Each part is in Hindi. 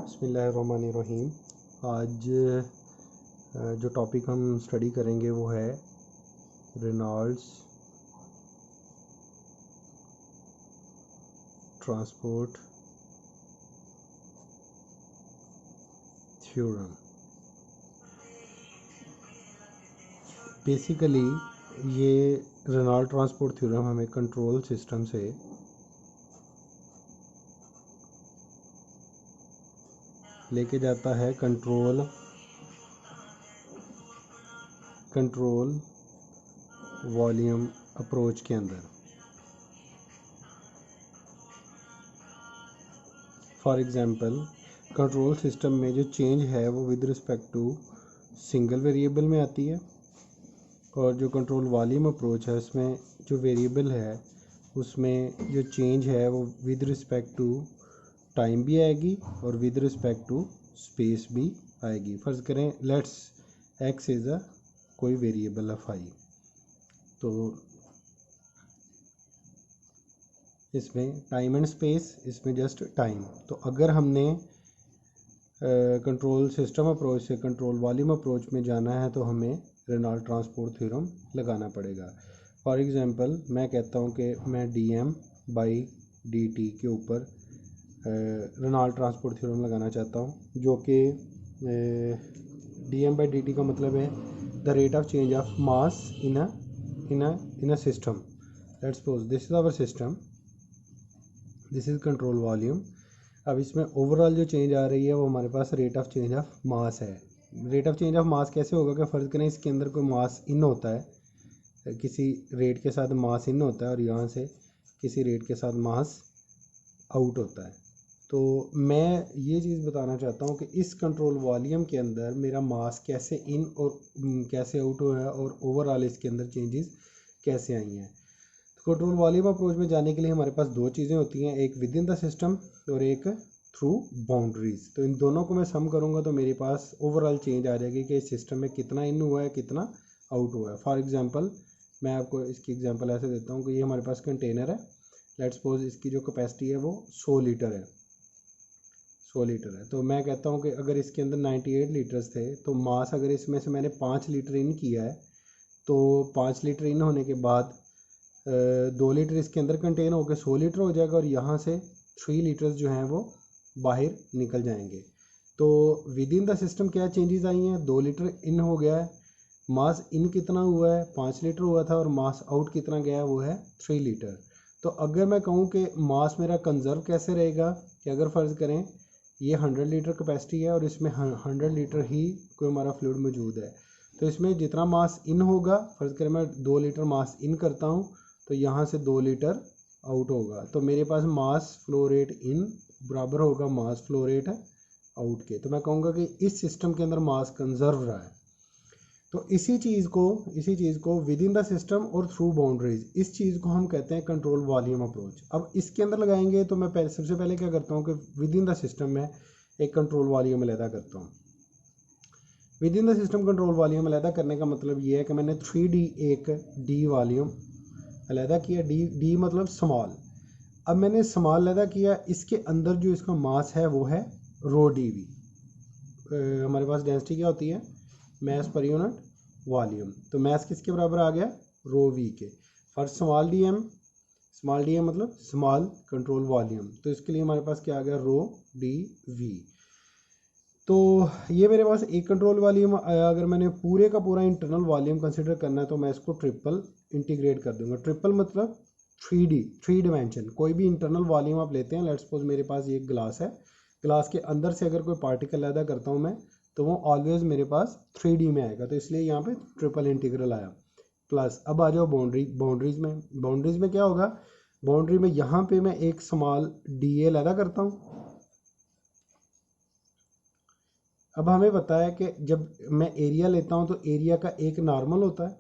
बिस्मिल्लाहिर्रहमानिर्रहीम। आज जो टॉपिक हम स्टडी करेंगे वो है रेनॉल्ड्स ट्रांसपोर्ट थ्योरम। बेसिकली ये रेनॉल्ड ट्रांसपोर्ट थ्योरम हमें कंट्रोल सिस्टम से लेके जाता है कंट्रोल वॉल्यूम अप्रोच के अंदर। फॉर एग्ज़ाम्पल, कंट्रोल सिस्टम में जो चेंज है वो with respect to single variable में आती है, और जो कंट्रोल वॉल्यूम अप्रोच है उसमें जो वेरिएबल है उसमें जो चेंज है वो विद रिस्पेक्ट टू टाइम भी आएगी और विद रिस्पेक्ट टू स्पेस भी आएगी। फ़र्ज़ करें लेट्स एक्स इज़ अ कोई वेरिएबल ऑफ आई, तो इसमें टाइम एंड स्पेस, इसमें जस्ट टाइम। तो अगर हमने कंट्रोल सिस्टम अप्रोच से कंट्रोल वॉल्यूम अप्रोच में जाना है तो हमें रेनॉल्ड ट्रांसपोर्ट थ्योरम लगाना पड़ेगा। फॉर एग्ज़ाम्पल, मैं कहता हूँ कि मैं dm/dt के ऊपर रेनॉल्ड ट्रांसपोर्ट थ्योरम लगाना चाहता हूँ, जो कि dm/dt का मतलब है the rate of change of mass in a system. Let's suppose this is our system, this is control volume. अब इसमें ओवरऑल जो चेंज आ रही है वो हमारे पास rate of change of mass है। Rate of change of mass कैसे होगा कि फ़र्ज़ करें इसके अंदर कोई मास इन होता है, किसी रेट के साथ मास इन होता है और यहाँ से किसी रेट के साथ मास आउट होता है। तो मैं ये चीज़ बताना चाहता हूँ कि इस कंट्रोल वॉल्यूम के अंदर मेरा मास कैसे इन और कैसे आउट हुआ है और ओवरऑल इसके अंदर चेंजेस कैसे आई हैं। तो कंट्रोल वॉल्यूम अप्रोच में जाने के लिए हमारे पास दो चीज़ें होती हैं, एक विद इन द सिस्टम और एक थ्रू बाउंड्रीज। तो इन दोनों को मैं सम करूँगा तो मेरे पास ओवरऑल चेंज आ जाएगी कि इस सिस्टम में कितना इन हुआ है, कितना आउट हुआ है। फॉर एग्जांपल, मैं आपको इसकी एग्जांपल ऐसे देता हूँ कि ये हमारे पास कंटेनर है। लेट्स सपोज इसकी जो कैपेसिटी है वो 100 लीटर है, 100 लीटर है। तो मैं कहता हूँ कि अगर इसके अंदर 98 लीटर्स थे तो मास अगर इसमें से मैंने 5 लीटर इन किया है तो 5 लीटर इन होने के बाद 2 लीटर इसके अंदर कंटेन होकर 100 लीटर हो जाएगा और यहाँ से 3 लीटर्स जो हैं वो बाहर निकल जाएंगे। तो विद इन द सिस्टम क्या चेंजेस आई हैं, 2 लीटर इन हो गया है, मास इन कितना हुआ है 5 लीटर हुआ था और मास आउट कितना गया है वो है 3 लीटर। तो अगर मैं कहूँ कि मास मेरा कंजर्व कैसे रहेगा, कि अगर फ़र्ज़ करें ये 100 लीटर कैपेसिटी है और इसमें 100 लीटर ही कोई हमारा फ्लूइड मौजूद है, तो इसमें जितना मास इन होगा, फ़र्ज़ करें मैं 2 लीटर मास इन करता हूँ तो यहाँ से 2 लीटर आउट होगा, तो मेरे पास मास फ्लो रेट इन बराबर होगा मास फ्लो रेट आउट के। तो मैं कहूँगा कि इस सिस्टम के अंदर मास कंजर्व रहा है। तो इसी चीज़ को विद इन द सिस्टम और थ्रू बाउंड्रीज, इस चीज़ को हम कहते हैं कंट्रोल वॉल्यूम अप्रोच। अब इसके अंदर लगाएंगे तो मैं सबसे पहले क्या करता हूँ कि विद इन द सिस्टम में एक कंट्रोल वॉल्यूम अलहदा करता हूँ। With in the system control volume अलहदा करने का मतलब ये है कि मैंने 3D एक डी वॉल्यूम अलहदा किया, डी मतलब स्मॉल। अब मैंने स्मॉल अलहदा किया, इसके अंदर जो इसका मास है वो है रो डी वी। हमारे पास डेंसिटी क्या होती है, मैस पर यूनिट वॉल्यूम। तो मैस किसके बराबर आ गया, रो वी के। फॉर स्मॉल डी एम मतलब स्मॉल कंट्रोल वॉल्यूम, तो इसके लिए हमारे पास क्या आ गया, रो डी वी। तो ये मेरे पास एक कंट्रोल वॉल्यूम आया। अगर मैंने पूरे का पूरा इंटरनल वॉल्यूम कंसिडर करना है तो मैं इसको ट्रिपल इंटीग्रेट कर दूंगा। ट्रिपल मतलब 3 डिमेंशन। कोई भी इंटरनल वॉल्यूम आप लेते हैं, लेट्स सपोज मेरे पास ये एक ग्लास है, ग्लास के अंदर से अगर कोई पार्टिकल पैदा करता हूँ मैं तो वो ऑलवेज मेरे पास 3D में आएगा, तो इसलिए यहाँ पे ट्रिपल इंटीग्रल आया। प्लस अब आ जाओ बाउंड्रीज में क्या होगा, बाउंड्री में यहाँ पे मैं एक स्मॉल डी ए पैदा करता हूँ। अब हमें पता है कि जब मैं एरिया लेता हूं तो एरिया का एक नॉर्मल होता है,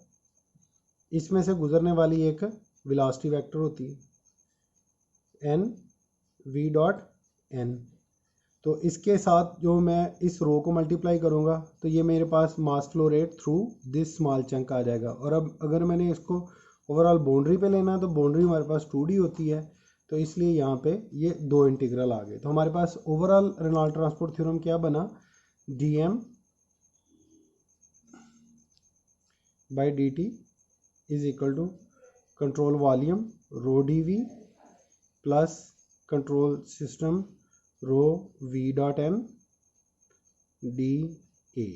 इसमें से गुजरने वाली एक वेलोसिटी वेक्टर होती है एन वी डॉट एन। तो इसके साथ जो मैं इस रो को मल्टीप्लाई करूंगा तो ये मेरे पास mass flow rate through this small chunk आ जाएगा। और अब अगर मैंने इसको ओवरऑल बाउंड्री पे लेना है तो बाउंड्री हमारे पास 2D होती है, तो इसलिए यहाँ पे ये दो इंटीग्रल आ गए। तो हमारे पास ओवरऑल रेनॉल्ड ट्रांसपोर्ट थ्योरम क्या बना, dm by dt is equal to control volume rho dv plus control system rho v dot m dA।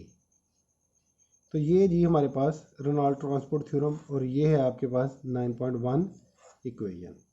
तो ये जी हमारे पास रेनॉल्ड ट्रांसपोर्ट थ्योरम, और ये है आपके पास 9.1 इक्वेशन।